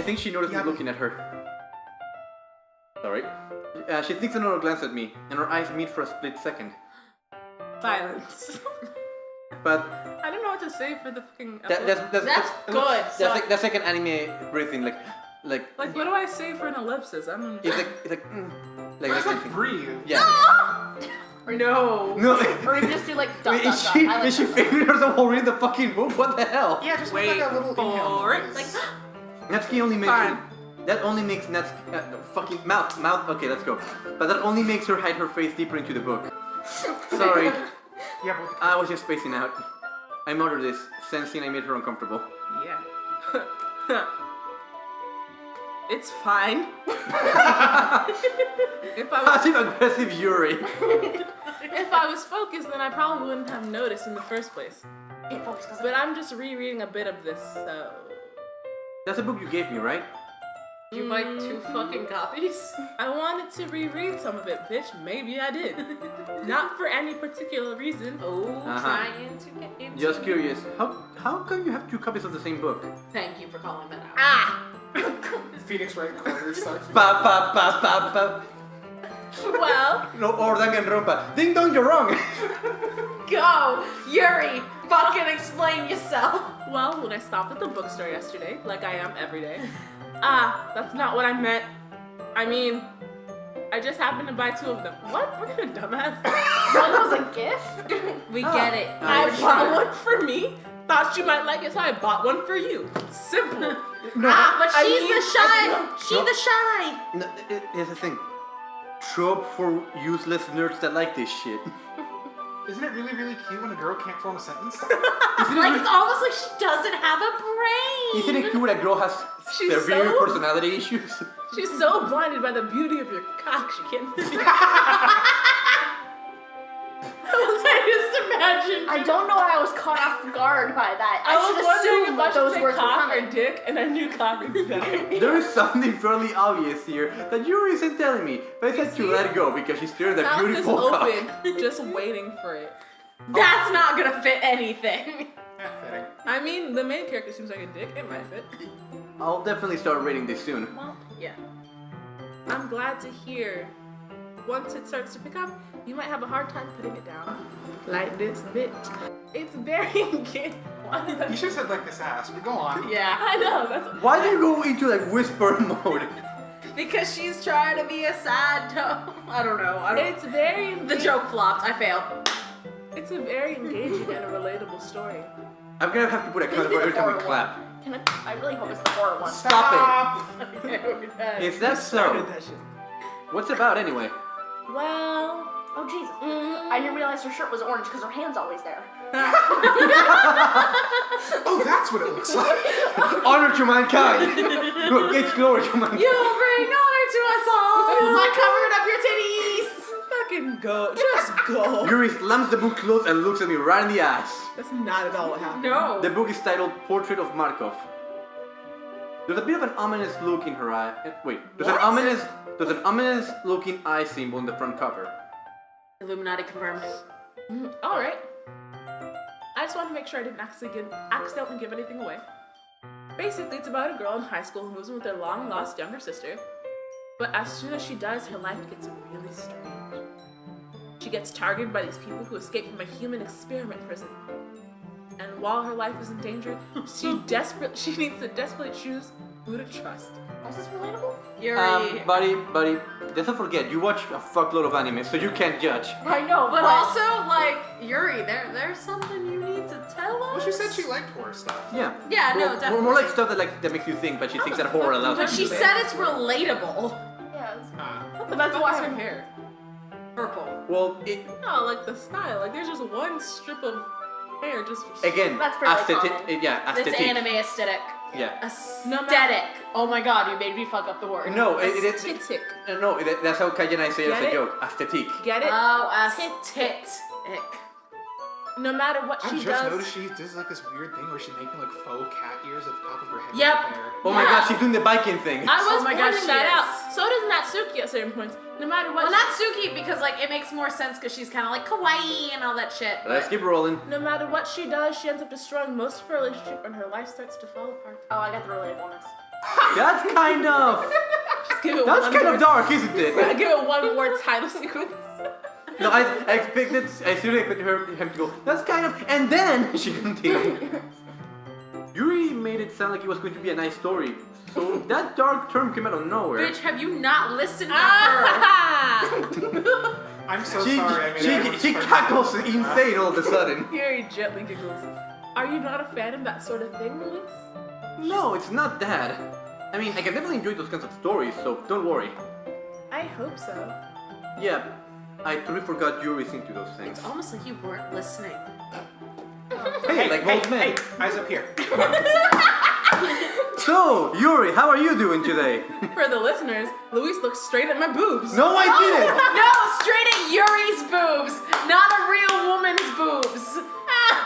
think she noticed me looking at her. Sorry. She takes another glance at me, and her eyes meet for a split second. Silence. But I don't know what to say for the fucking. That's good. That's like an anime breathing, like. Like, what do I say for an ellipsis? I don't know. It's like It's like breathe. Yeah. No. Or you just do like dot, dot, dot. Is she figuring herself while reading the fucking book? What the hell? Yeah, just wait make like a little inhale noise. Like, Natsuki only makes Fine. that only makes Natsuki fucking mouth. Okay, let's go. But that only makes her hide her face deeper into the book. Sorry, Yeah, but I was just spacing out. I muttered this, sensing I made her uncomfortable. Yeah. It's fine. If I was, Passive aggressive Yuri. if I was focused, then I probably wouldn't have noticed in the first place. But I'm just rereading a bit of this, so. That's a book you gave me, right? you buy 2 fucking copies? I wanted to reread some of it, bitch. Maybe I did. Not for any particular reason. Oh, trying to get into Just curious, how come you have 2 copies of the same book? Thank you for calling that out. Ah! Phoenix right corner starts. Pa pa pa pa pa. Well, No, or Danganronpa. Ding dong, you're wrong. Go! Yuri! Fucking explain yourself! well, when I stopped at the bookstore yesterday, like I am every day. That's not what I meant. I mean, I just happened to buy 2 of them. What? What kind of dumbass? One was a gift? We get it. I bought one for me. Thought you might like it, so I bought one for you. Simple. But she's the shy! She's the shy! No, here's the thing. Trope for useless nerds that like this shit. Isn't it really, really cute when a girl can't form a sentence? Like, it's almost like she doesn't have a brain! Isn't it cute when a girl has She's severe so- personality issues? She's so blinded by the beauty of your cock, she can't see. I just imagine. I don't know why I was caught off guard by that. I was should wondering assume if I should those say words were cock coming. or dick, and I knew cock would be better. There is something fairly obvious here that Yuri isn't telling me, but I said to let it go because she's staring at that Mouth is beautiful cock. open, just waiting for it. That's not gonna fit anything. Yeah, fitting. I mean, the main character seems like a dick. It might fit. I'll definitely start reading this soon. Well, yeah. I'm glad to hear. Once it starts to pick up, you might have a hard time putting it down. Like this bitch. It's very engaging. You should have said like this ass, but go on. Yeah. I know, that's Why do you go into like whisper mode? Because she's trying to be a sad tone. I don't know. it's very The joke flopped. I failed. It's a very engaging and a relatable story. I'm gonna have to put a cut for every time we clap. I really hope it's the horror one. Stop Okay. Is that so? Started that shit. What's it about anyway? Well, Oh Jesus! I didn't realize her shirt was orange because her hand's always there. Oh, that's what it looks like. Honor to mankind! Get glory to mankind! You bring honor to us all by covering up your titties. fucking go. Just go. Yuri slams the book closed and looks at me right in the ass. That's not at all what happened. No. The book is titled Portrait of Markov. There's a bit of an ominous look in her eye. Wait, there's an ominous looking eye symbol in the front cover. Illuminati confirmed. Alright. I just want to make sure I didn't accidentally give anything away. Basically, it's about a girl in high school who moves in with her long-lost younger sister. But as soon as she does, her life gets really strange. She gets targeted by these people who escaped from a human experiment prison. And while her life is in danger, she needs to desperately choose who to trust. Is this relatable? Yuri. Buddy, let's not forget, you watch a fuckload of anime, so you can't judge. I know, But also, like, Yuri, there's something you need to tell us. Well, she said she liked horror stuff. Yeah. Yeah, no, Well, definitely. more like stuff that makes you think, but she thinks that horror allows But you she to think. said it's relatable. Yeah. What the that's why her hair. Purple. Well, No, like the style. Like there's just one strip of hair just. again, That's fairly aesthetic. common. Yeah, It's aesthetic. anime aesthetic. Yeah. Aesthetic. Oh my god, you made me fuck up the word. No, it's Aesthetic. no. That's how Kaja and I say it Get as a it? joke. Aesthetic. Get it? Oh, aesthetic. No matter what I she just does. noticed she does like this weird thing where she's making like faux cat ears at the top of her head. Yep. with her hair. Oh my Yeah. god, she's doing the biking thing. I was Oh my gosh, pointing she that is. out. So does Natsuki at certain points. No matter what. Well, not Suki because like it makes more sense because she's kind of like kawaii and all that shit. Let's but- keep rolling. No matter what she does, she ends up destroying most of her relationship, and her life starts to fall apart. Oh, I got the relatabiliness. That's kind of... Just give it That's one kind more, of dark, isn't it? Give it one more title sequence. No, I seriously expected him to go, that's kind of... And then she continued. Yuri made it sound like it was going to be a nice story. So that dark term came out of nowhere. Bitch, have you not listened to her? I'm so She sorry. I made she cackles insane all of a sudden. Yuri gently giggles. Are you not a fan of that sort of thing, Luis? No, it's not that. I mean, I can definitely enjoy those kinds of stories, so don't worry. I hope so. Yeah, I totally forgot Yuri's into those things. It's almost like you weren't listening. Hey, like most men. Hey, eyes up here. So, Yuri, how are you doing today? For the listeners, Luis looks straight at my boobs. No, I didn't! No, straight at Yuri's boobs, not a real woman's boobs.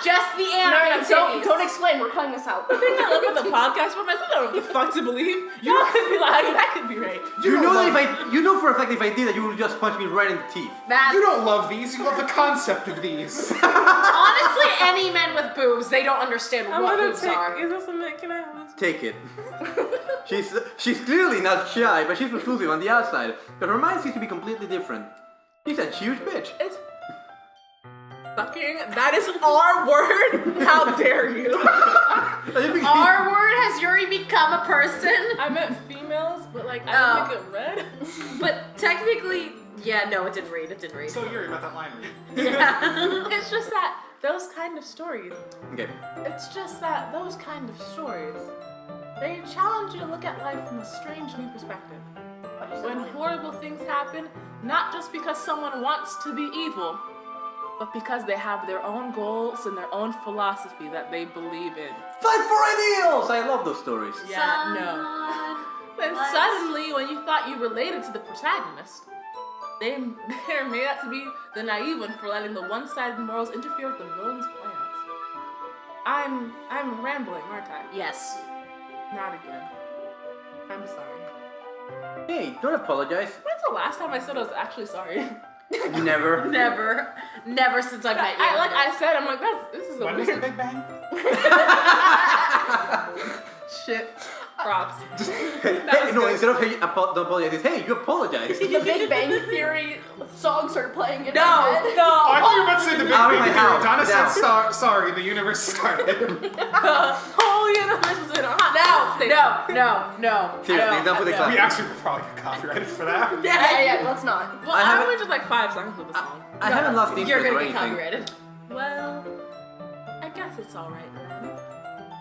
Just the anime titties. Don't explain. We're cutting this out. I think I look at the podcast for myself. I don't know what the fuck to believe. You could be lying. That could be right. You know that you know for a fact if I did that, you would just punch me right in the teeth. That's You don't love these. You love the concept of these. honestly any men with boobs. They don't understand I'm what gonna boobs take. are. Is this a minute? Can I have this? Take it. She's clearly not shy, but she's reclusive on the outside. But her mind seems to be completely different. She's a huge bitch. It's fucking. That is our word. How dare you? Our word, has Yuri become a person? I meant females, but like I Oh. didn't make it red. But technically, yeah, no, it didn't read. It didn't read. So Yuri, about that line read. Yeah. It's just that those kind of stories. Okay. It's just that those kind of stories. They challenge you to look at life from a strange new perspective. When horrible things happen, not just because someone wants to be evil, but because they have their own goals and their own philosophy that they believe in. Fight for ideals! I love those stories. Yeah, no. Then suddenly, when you thought you related to the protagonist, they're made out to be the naive one for letting the one-sided morals interfere with the villain's plans. I'm rambling, aren't I? Yes. Not again. I'm sorry. Hey, don't apologize. When's the last time I said I was actually sorry? Never. Never since I've met you. I said, I'm like, this is a When was the weird Big Bang? shit. Props. Hey, no, instead of hey, don't apologize, it's hey, you apologize. The Big Bang Theory song started playing in No, my head. Oh, I thought you were about to say the Big Out of Bang my Theory. house. Donna Down. said sorry, the universe started. Whole universe is in a hot state. No. Seriously, don't put the We clap. actually will probably get copyrighted for that. Yeah, let's not. Well, I I haven't- only just like 5 seconds with the song. I haven't lost You're interest or gonna get anything. copyrighted. Well, I guess it's alright then.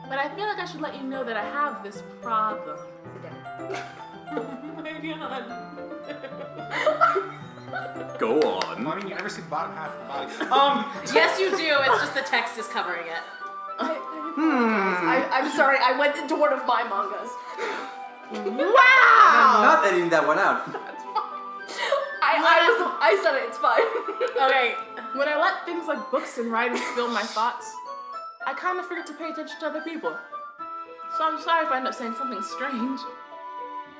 But I feel like I should let you know that I have this problem. Oh my god. Go on. I mean, you never see the bottom half of the body. Yes, you do. It's just the text is covering it. I'm sorry. I went into one of my mangas. I'm not editing that one out. I said it. It's fine. Okay. When I let things like books and writing fill my thoughts, I kind of forget to pay attention to other people. So I'm sorry if I end up saying something strange.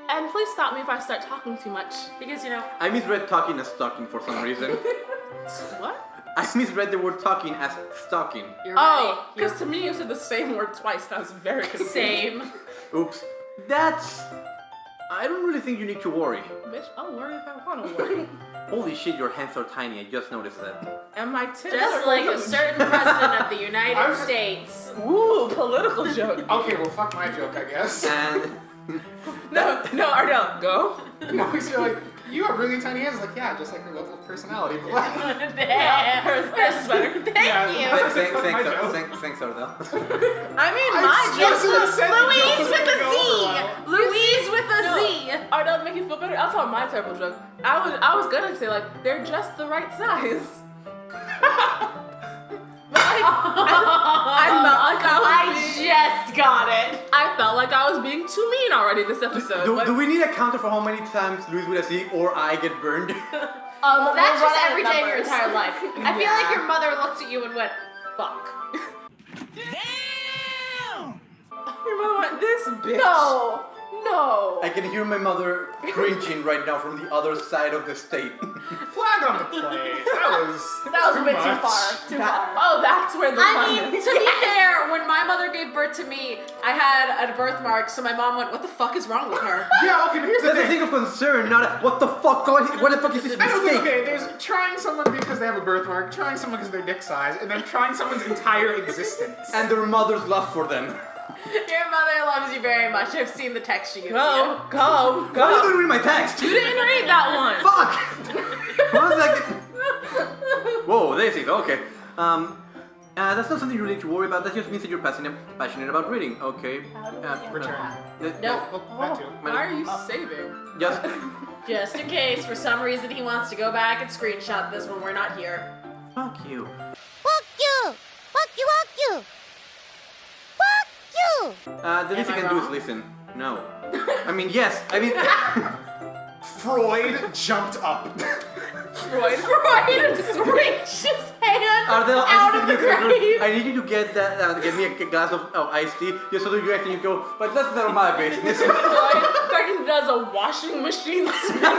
And please stop me if I start talking too much. Because, you know, I misread talking as stalking for some reason. What? I misread the word talking as stalking. you're Oh, right. because to me you said the same word twice. And I was very confused. Same. Oops. That's... I don't really think you need to worry. Bitch, I'll worry if I want to worry. Holy shit, your hands are tiny. I just noticed that. And my tits Just are like a huge. certain president of the United States. Ooh, political joke. Okay, well, fuck my joke, I guess. And... No, Ardell, go. No, you're like, you have really tiny hands. Like, yeah, just like your level of personality. But like, Yeah, hers is better. Thank Yeah. you. Thanks, Ardell. I mean, I my just joke. said the joke Louise was with gonna a go Z. over well. Louise with a No. Z. Ardell, to make you feel better, I'll tell my terrible joke. I was gonna say like they're just the right size. But like, I felt like just got it. I felt like I was being too mean already this episode. Do, but- do we need a counter for how many times Luis with a Z or I get burned? Well, that's we'll just run every out of day of your numbers. entire life. I feel like your mother looked at you and went, fuck. Your mother went, this bitch. No. I can hear my mother cringing right now from the other side of the state. Flag on the play. That was That was a bit too much. far. Too far. Oh, that's where the I line mean, is. to be fair, when my mother gave birth to me, I had a birthmark, so my mom went, "What the fuck is wrong with her?" Yeah, okay, but here's the That's a thing. thing of concern, not a, what the fuck is this I don't think, mistake? okay, there's trying someone because they have a birthmark, trying someone because they're dick size, and then trying someone's entire existence. And their mother's love for them. Your mother loves you very much. I've seen the text she gives Go, you. go, Why are you go. doing my text? You didn't read that one. Fuck! 1 second. Whoa, this is okay. That's not something you really need to worry about. That just means that you're passionate about reading. Okay. Return. No. Oh, that too. Why are you saving? Just. Just in case, for some reason, he wants to go back and screenshot this when we're not here. Fuck you. Fuck you! Fuck you, fuck you! Fuck you! The least Am I I can do is wrong? listen. No. I mean, yes. I mean. Freud jumped up. Freud. Freud reached his hand Ardell, out of the grave. I need you to get that. Get me a glass of iced tea, just so that you actually go. But that's none of my business. Freud fucking does a washing machine spin.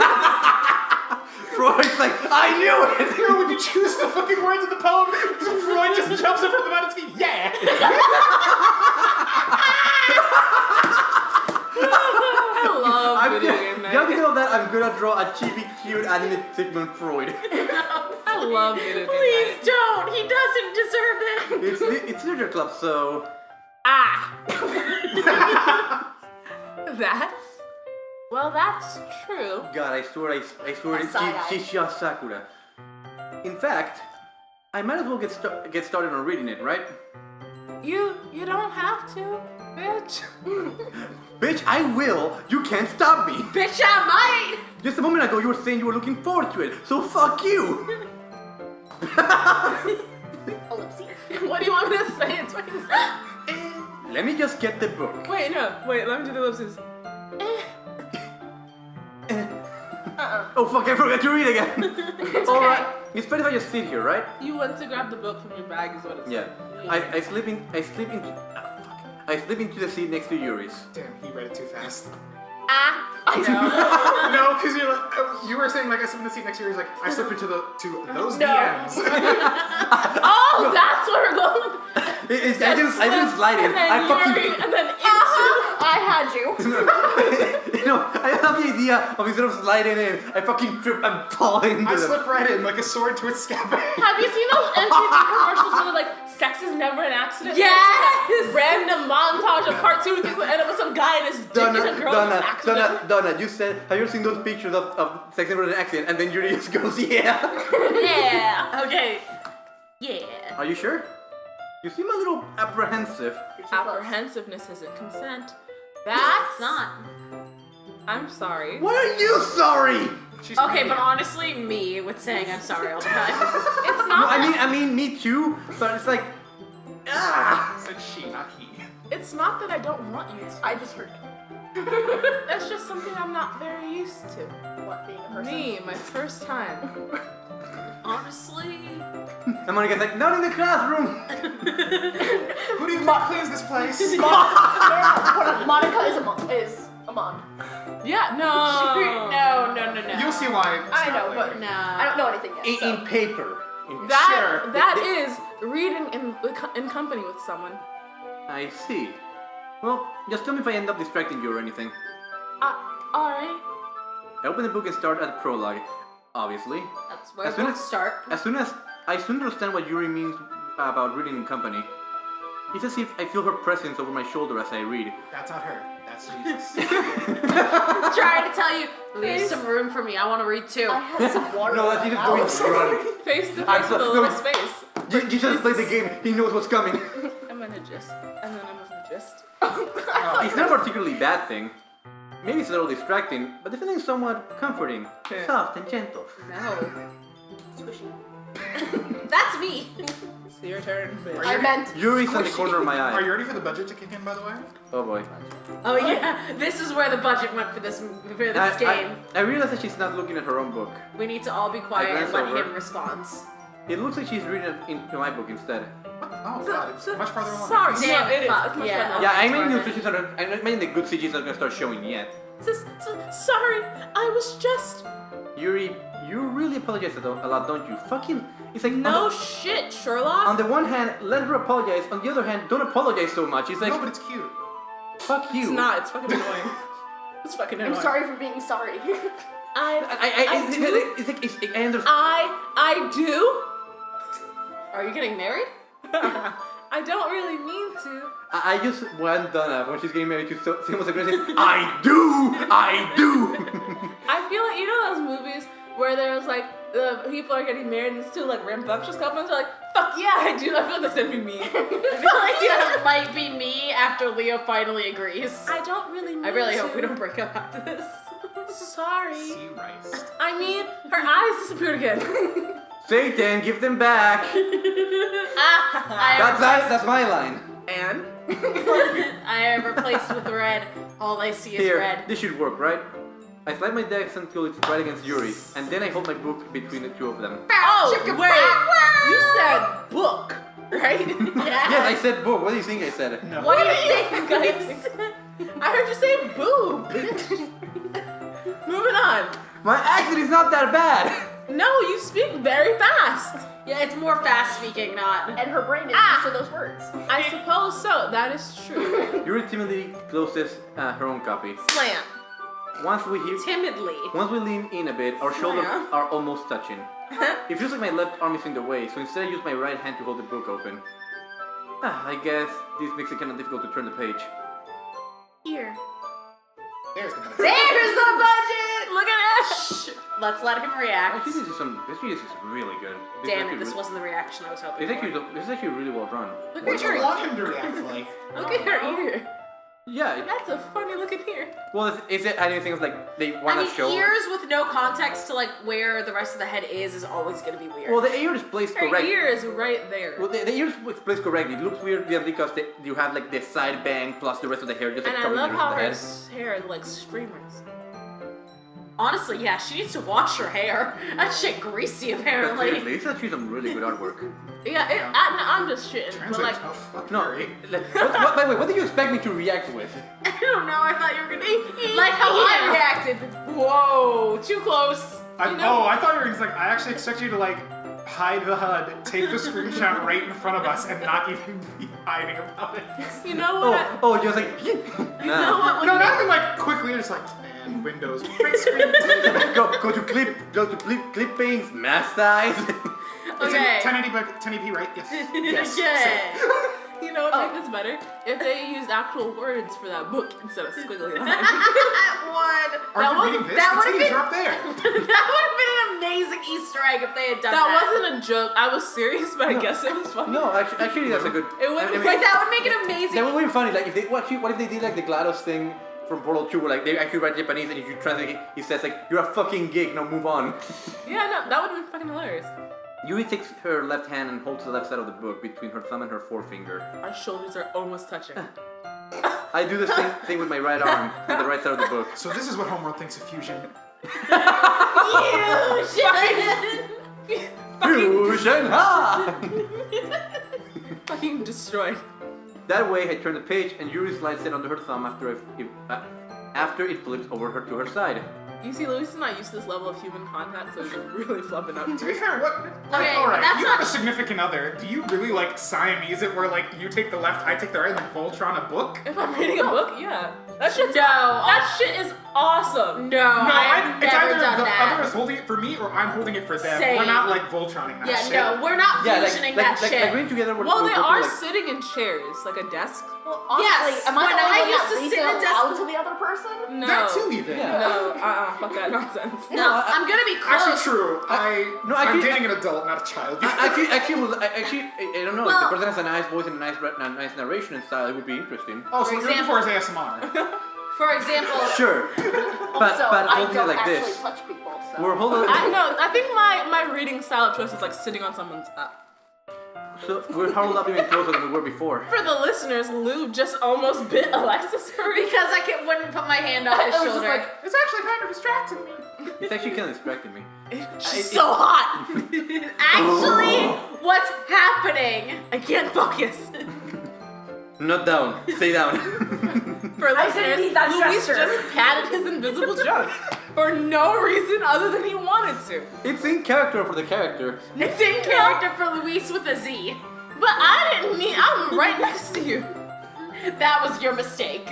Freud's like, I knew it. Here, would you choose the fucking words of the poem? Because Freud just jumps up from the mountain and says, yeah! I love video game Now night. because of that, I'm gonna draw a chibi cute anime Sigmund Freud. I love video game Please night. don't. He doesn't deserve it. It's literature club, so Ah. That's true. God, I swear it's side-eye. Shisha Sakura. In fact, I might as well get started on reading it, right? You don't have to, bitch. Bitch, I will. You can't stop me. Bitch, I might. Just a moment ago, you were saying you were looking forward to it, so fuck you. Ellipses. What do you want me to say? It's fucking. Let me just get the book. Wait, let me do the ellipses. Oh fuck, I forgot to read again. Alright, it's better if I just sit here, right? You went to grab the book from your bag, is what it Yeah. said. I slip into the seat next to Yuri's. Damn, he read it too fast. I No, because you're like, you were saying like I slip in the seat next to you. He's like, I slip into those No. DMs. Oh, that's where we're going. I didn't slide in. And then I fucking. Yuri, and then into. I had you. You know, I love the idea of instead of sliding in, I fucking trip and fall into I them. slip right in like a sword to its scabbard. Have you seen those MTV commercials where they're like, sex is never an accident? Yes! Random montage of cartoon things that end up with some guy and his dick in a girl that's accident. Donna, you said, have you seen those pictures of sex and an accident? And then Yuri just goes, yeah. Yeah. Okay. Yeah. Are you sure? You seem a little apprehensive. Apprehensiveness isn't consent. That's not. I'm sorry. Why are you sorry? She's Okay, but Canadian. honestly, me with saying I'm sorry all the time. It's No, not. I mean, me too. But it's like, Said she, not he. It's not that I don't want you to. I just heard That's just something I'm not very used to. what being a person. Me, my first time. Honestly. and Monica's like, not in the classroom. Who do you think cleans this place? Monica is a mom. Yeah, no. No. You'll see why. it's I not know, later. but No. I don't know anything yet. So. In paper. That is reading in company with someone. I see. Well, just tell me if I end up distracting you or anything. Alright. I open the book and start at the prologue, obviously. That's where As soon books as- start. I soon understand what Yuri means about reading in company. It's as if I feel her presence over my shoulder as I read. That's not her. That's Jesus. Trying to tell you, leave some room for me. I want to read too. I had some water. No, that's in just my going mouth. to run. Face to I'm face so- with a no. little space. You just play the game. He knows what's coming. I'm gonna gist. And then I'm gonna gist. It's not a particularly bad thing. Maybe it's a little distracting, but the feeling is somewhat comforting, Yeah. soft and gentle. No. Squishy. That's me. It's your turn, bitch. I meant. Yuri's on the corner of my Are eye. you ready for the budget to kick in, by the way? Oh boy. Oh yeah, this is where the budget went for this game. I realize that she's not looking at her own book. We need to all be quiet and glance let over. him respond. It looks like she's reading it in my book instead. Oh god, it's much farther along. Sorry, Damn, no, it is. fuck, It's much yeah. better. Yeah, I that's mean right. the CGs are. I mean the good CGs are gonna start showing yet. Sorry, I was just. Yuri, you really apologize a lot, don't you? Fucking It's like No shit, Sherlock. on the one hand, let her apologize. On the other hand, don't apologize so much. It's like, No, but it's cute. fuck you. It's not. It's fucking annoying. It's fucking annoying. I'm sorry for being sorry. I do. It's like, I understand. I do. Are you getting married? I don't really mean to. I just want Donna when she's getting married to someone aggressive. I do. I feel like, you know those movies where there's like the people are getting married and it's two like rambunctious couples are like, fuck yeah, I do. I feel like that's gonna be me. I feel like that might be me after Leo finally agrees. I don't really mean I really to. hope we don't break up after this. Sorry. Sea rice. I mean, her eyes disappeared again. Satan, give them back. That's my line. And? I am replaced with red. All I see is Here, red. this should work, right? I slide my dex until it's right against Yuri, and then I hold my book between the two of them. Oh, wait. You said book, right? Yes, I said book. What do you think I said? No. What do you think, guys? I heard you say boob. Moving on. My accent is not that bad. No, you speak very fast. Yeah, it's more fast speaking, not. And her brain is used to those words. I suppose so. That is true. Yuri timidly closes her own copy. Slam. Once we Timidly. lean in a bit, our shoulders are almost touching. It feels like my left arm is in the way, so instead I use my right hand to hold the book open. I guess this makes it kind of difficult to turn the page. Here. There's the budget. There's the budget! Look at Ash. Let's let him react. Actually, this is really good. Damn it, this wasn't the reaction I was hoping for. This is actually really well done. Look What at do you her. want him to react like? Look at her ear. Yeah. That's a funny looking ear. Well, is it anything like they want I to mean, show? ears with no context to like where the rest of the head is always gonna be weird. Well, the ear is placed Her correctly. ear is right there. Well, the ear is placed correctly. It looks weird because you have like the side bang plus the rest of the hair just like And I covering love the how rest her hair is like streamers. Honestly, yeah, she needs to wash her hair. That shit greasy, of the head. But apparently. seriously, it's actually some really good artwork. Yeah, I'm just shitting. But Translate like, tough. Fuck No, Yuri. by the way, what did you expect me to react with? I don't know, I thought you were gonna like how I reacted. Whoa, too close. You know- I thought you were just like, I actually expect you to like hide the HUD, take the screenshot right in front of us, and not even be hiding about it. you know what? Just like You know nah. what? No, not even like quickly, just like, man, Windows, big screen. go to clip panes, mass size. Okay. 1080 by 1080p, right? Yes. Okay. You know what make this better? If they used actual words for that book instead of squiggly lines. One. Are you reading this? that The would've titties been- are up there. That would have been an amazing Easter egg if they had done that. That wasn't a joke. I was serious, but I guess it was funny. No, actually, that's a good. It wouldn't I mean, Like, that would make it amazing. that would be funny. Like if they what if they did like the GLaDOS thing from Portal 2, where like they actually write Japanese and if you translate, he says like, "You're a fucking geek. Now move on." Yeah, no, that would have been fucking hilarious. Yuri takes her left hand and holds the left side of the book between her thumb and her forefinger. Our shoulders are almost touching. I do the same thing with my right arm, with the right side of the book. So this is what Homeworld thinks of fusion. Fusion, ha! Fucking destroyed. That way, I turn the page and Yuri slides it under her thumb after it flips over her to her side. You see, Luis is not used to this level of human contact, so he's really flubbing up. To be fair, what? Okay, Alright, that's you not- have a significant other. Do you really like Siamese it where like you take the left, I take the right, and like Voltron a book? If I'm reading a book, yeah. That shit's No. That shit is awesome. No, I've it's never either done the that. other is holding it for me or I'm holding it for them. Same. We're not like Voltroning that Yeah, shit. no, we're not fusioning that shit. Like reading together. Well, they we're are like, sitting in chairs, like a desk. Well, honestly, Yes, am I when the only I one used that to reads sit it in a desk- aloud to the other person? No. That too, even. Yeah. No, fuck that nonsense. No, I'm gonna be close. Actually, true. No, I'm actually- dating an adult, not a child. Actually, I don't know. Well- if the person has a nice voice and a nice narration and style, it would be interesting. Oh, so For what you're looking for is example- ASMR. For example, Sure, but Also, I holding it don't like actually this. touch people, so. We're holding. I think my reading style of choice is like sitting on someone's So we're huddled up even closer than we were before. For the listeners, Lou just almost bit Alexis Furry. because I wouldn't put my hand on his I was just shoulder. like, It's actually kind of distracting me. It's actually kind of distracting me. She's so hot. Actually, what's happening? I can't focus. Not down. Stay down. For I didn't listeners, need that Luis gesture. just patted his invisible junk. for no reason other than he wanted to. It's in character for the character. It's in character for Luis with a Z. But I didn't mean, I'm right next to you. That was your mistake.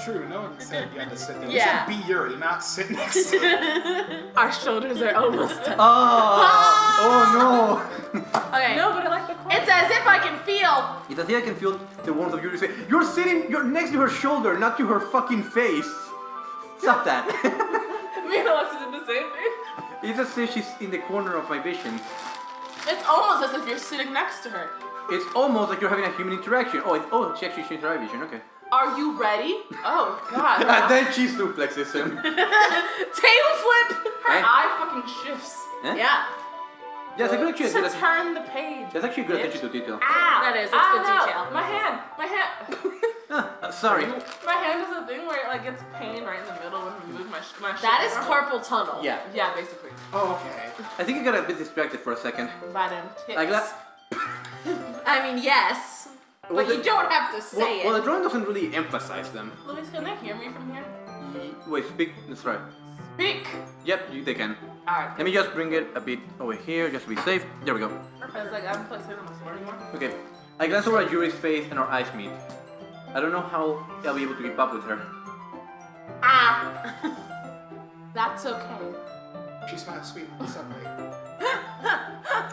True, no one said you had to sit there. Yeah. You said be Yuri, not sit next to him. Our shoulders are almost touching. Oh no! Okay. No, but I like the corner. It's as if I can feel. It's as if I can feel the warmth of Yuri's face. You're next to her shoulder, not to her fucking face. Stop that. Me and Alexa did the same thing. It's as if she's in the corner of my vision. It's almost as if you're sitting next to her. It's almost like you're having a human interaction. Oh, she actually changed her eye vision. Okay. Are you ready? Oh, God. And then she suplexes him. Tail flip! Her Eh? eye fucking shifts. Eh? Yeah. That's a good To attention. turn the page. That's actually good attention to detail. Ow! That is, that's good Ow! detail. My hand! Sorry. My hand is a thing where it like gets pain right in the middle when we move my That is shoulder. carpal tunnel. Yeah. Yeah, basically. Oh, okay. I think I got a bit distracted for a second. By them tits. Like that. I mean, yes. Well, But you don't have to say Well, it. the drawing doesn't really emphasize them. Luis, can they hear me from here? Wait, speak. That's right. Speak! Yep, they can. Alright. Let me just bring it a bit over here, just to be safe. There we go. It's like I'm placing on the floor anymore. Okay. I glance over at Yuri's face and our eyes meet. I don't know how I'll be able to keep up with her. Ah! That's okay. She smiles sweet in sunlight.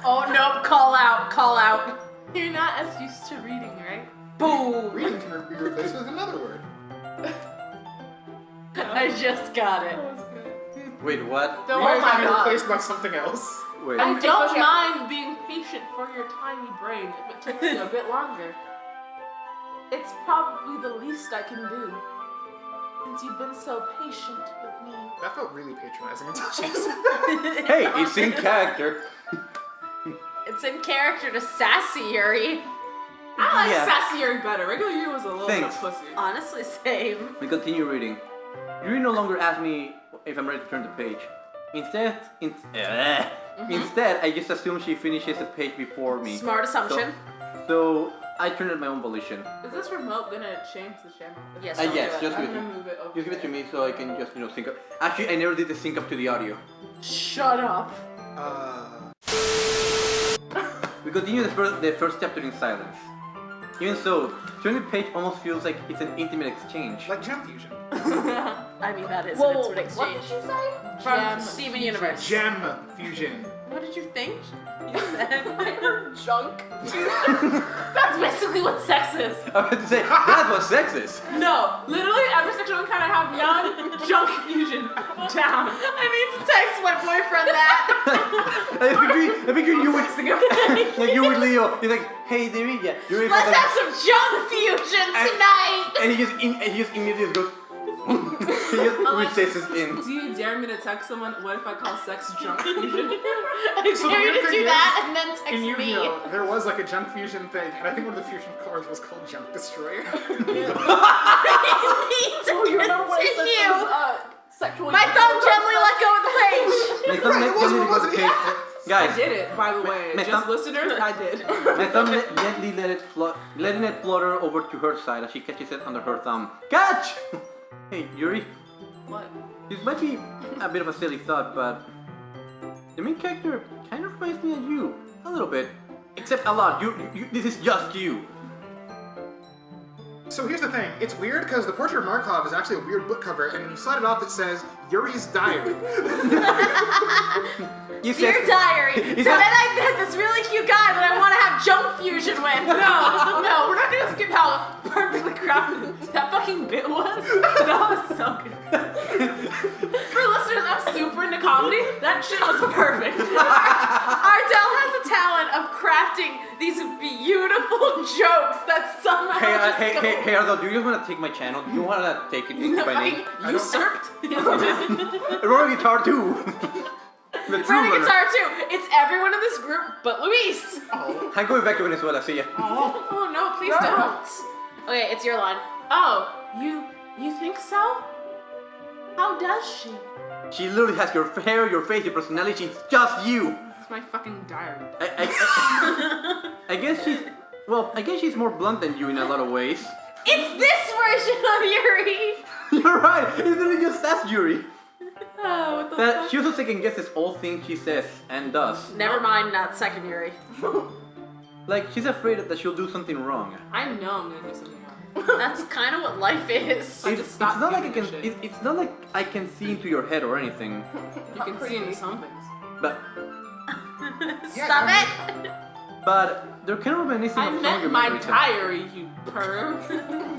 Oh, nope. Call out. Call out. You're not as used to reading, right? Boom. Reading can be replaced with another word. I just got it. That was good. Wait, what? Don't Oh worry my about Be it. God. replaced by something else. Wait. I Okay, don't so she- mind being patient for your tiny brain if it takes you a bit longer. It's probably the least I can do. Since you've been so patient with me. That felt really patronizing until she said Hey, it's in character. It's in character to sassy Yuri. I like Yeah. Sassy Yuri better. Regular Yuri was a little bit of Thanks. pussy. Honestly, same. We continue reading. Yuri no longer asks me if I'm ready to turn the page. Instead, I just assume she finishes the page before me. Smart assumption. So I turn at my own volition. Is this remote gonna change the channel? Yes, Yes, don't do it. just give I'm it to gonna me. move it over. Just give it to me so I can just, sync up. Actually, I never did the sync up to the audio. Shut up. We continue the first chapter in silence. Even so, turning the page almost feels like it's an intimate exchange. like gem fusion. I mean, that is Whoa, an what exchange. did you say? From Gem Steven fusion. Universe. Gem fusion. What did you think? You said I heard junk. That's basically what sex is. I was about to say, that's what sex is. No, literally every sexual encounter I have beyond junk fusion down. I need to text my boyfriend that. I picture you with, like you with Leo. He's like, hey, there you go. You're Let's have some junk fusion tonight. And he just immediately goes. He just recesses in. Do you dare me to text someone? What if I call sex junk fusion? I So the dare you weird to thing do is, that and then text In me. Yu-Gi-Oh, there was like a junk fusion thing, and I think one of the fusion cards was called Junk Destroyer. I need to Oh, you remember when I said continue. those, sexual My thumb gently let go of the page. My thumb Right, it was, gently it was, goes, yeah. I guys, did it, by the way. my Just thumb- listeners, I did. my thumb gently letting it flutter over to her side as she catches it under her thumb. Catch! Hey, Yuri, What? this might be a bit of a silly thought, but the main character kind of reminds me of you. A little bit. Except a lot. This is just you. So here's the thing, it's weird because the portrait of Markov is actually a weird book cover, and when you slide it off, it says Yuri's diary. You Dear said- diary. Is So then that- I met this really cute guy that I want to have junk fusion with. No, we're not gonna skip how perfectly crafted that fucking bit was. That was so good. For listeners, I'm super into comedy. That shit was perfect. Ardell has a talent of crafting these beautiful jokes that somehow just go. Hey, Ardo, do you want to take my channel? Do you want to take it into my name? Fucking usurped. RunnerGuitar too. The true Running runner. guitar too. It's everyone in this group but Luis. I'm going back to Venezuela. See ya. Oh no, please don't. Okay, it's your line. Oh, you think so? How does she? She literally has your hair, your face, your personality. She's just you. It's my fucking diary. I guess she's. Well, I guess she's more blunt than you in a lot of ways. It's this version of Yuri. You're right. It's literally just that's Yuri. Oh, what the But fuck? she also second guesses all things she says and does. Never mind, not second Yuri. Like, she's afraid that she'll do something wrong. I know I'm gonna do something wrong. That's kind of what life is. It's not like I can. It's not like I can see into your head or anything. You can see into some things. But Stop it! there can be anything. I of some of meant your my memories. diary, you perv.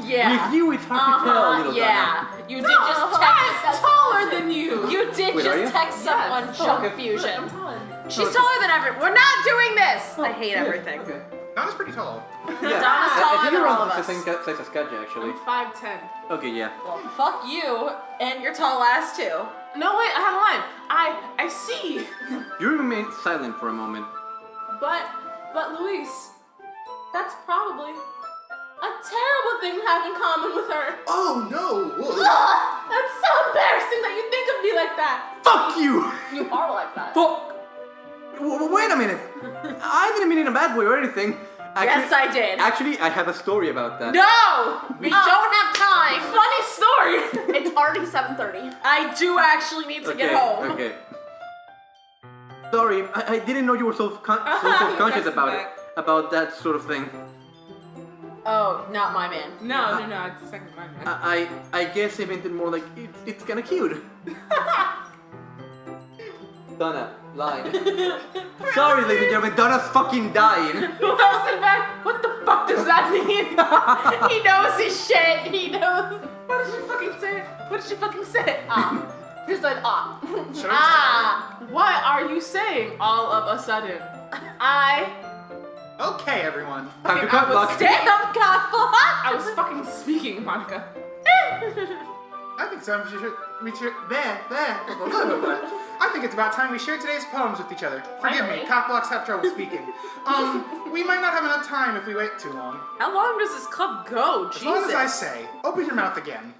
Yeah. With you, it's hard to tell, little yeah. Donna. You did just text. I'm taller than you. You did Wait, are you? just text someone Yes. Chunk okay. Fusion. I'm taller. She's taller than everyone. We're not doing this. I hate everything. Okay. Donna's pretty tall. Yeah. Donna's I taller think than you're all around of the us. same size as Katja, actually. I'm 5'10". Okay, yeah. Well, fuck you and your tall ass too. No, wait, I had a line. I see. You remained silent for a moment. But Luis, that's probably a terrible thing to have in common with her. Oh no! Whoa. Ugh, that's so embarrassing that you think of me like that. Fuck you! You are like that. Fuck! Wait a minute! I didn't mean it in a bad way or anything. Yes, I did. Actually, I have a story about that. No! We don't have time. Funny story. It's already 7:30. I do actually need to get home. Okay. Sorry, I didn't know you were so self-conscious Text about it. back. About that sort of thing. Oh, not my man. No, it's the second one. I guess I meant it more like it's kind of cute. Donna, line. Sorry, ladies and gentlemen, Donna's fucking dying. Text back. What the fuck does that mean? He knows his shit. He knows. What did she fucking say? What did she fucking say? She said, ah. Should I What are you saying all of a sudden? Okay, everyone. Time to I cut was block. Damn, cockblock! I was fucking speaking, Monica. I think I think it's about time we share today's poems with each other. Forgive me, cockblocks have trouble speaking. We might not have enough time if we wait too long. How long does this club go? As long as I say, open your mouth again.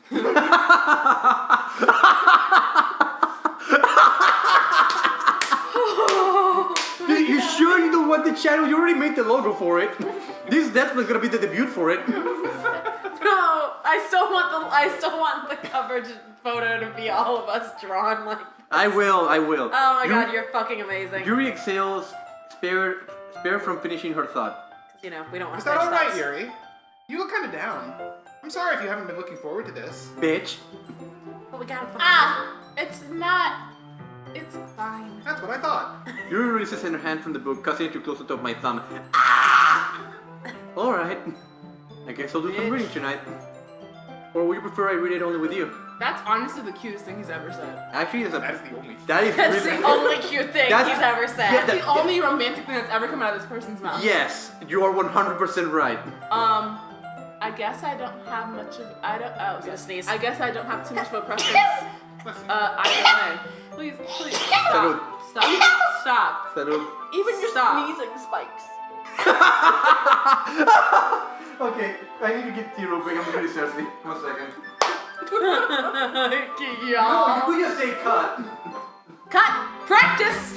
You sure you don't want the channel? You already made the logo for it. This is definitely gonna be the debut for it. No, I still want the cover photo to be all of us drawn like. I will. Oh my god, you're fucking amazing. Yuri exhales, spare from finishing her thought. You know, we don't want Is to. that alright, Yuri? You look kind of down. I'm sorry if you haven't been looking forward to this. Bitch. But we gotta. It's not. It's fine. That's what I thought. Yuri releases her hand from the book, causing it to close the top of my thumb. Ah! Alright. I guess I'll do some reading tonight. Or would you prefer I read it only with you? That's honestly the cutest thing he's ever said. Actually, That is the only. that is That's really... the only cute thing That's- he's ever said. yeah, That's the only romantic thing that's ever come out of this person's mouth. Yes, you are 100% right. I guess I don't have much of. I don't. Oh, gonna sneeze. I guess I don't have too much of a preference. Listen. Either way. Please, Salud. Stop. Salud. Even your Stop. sneezing spikes. Okay, I need to get tea real quick. I'm really thirsty. 1 second. Y'all. You could just say cut. Cut. Practice.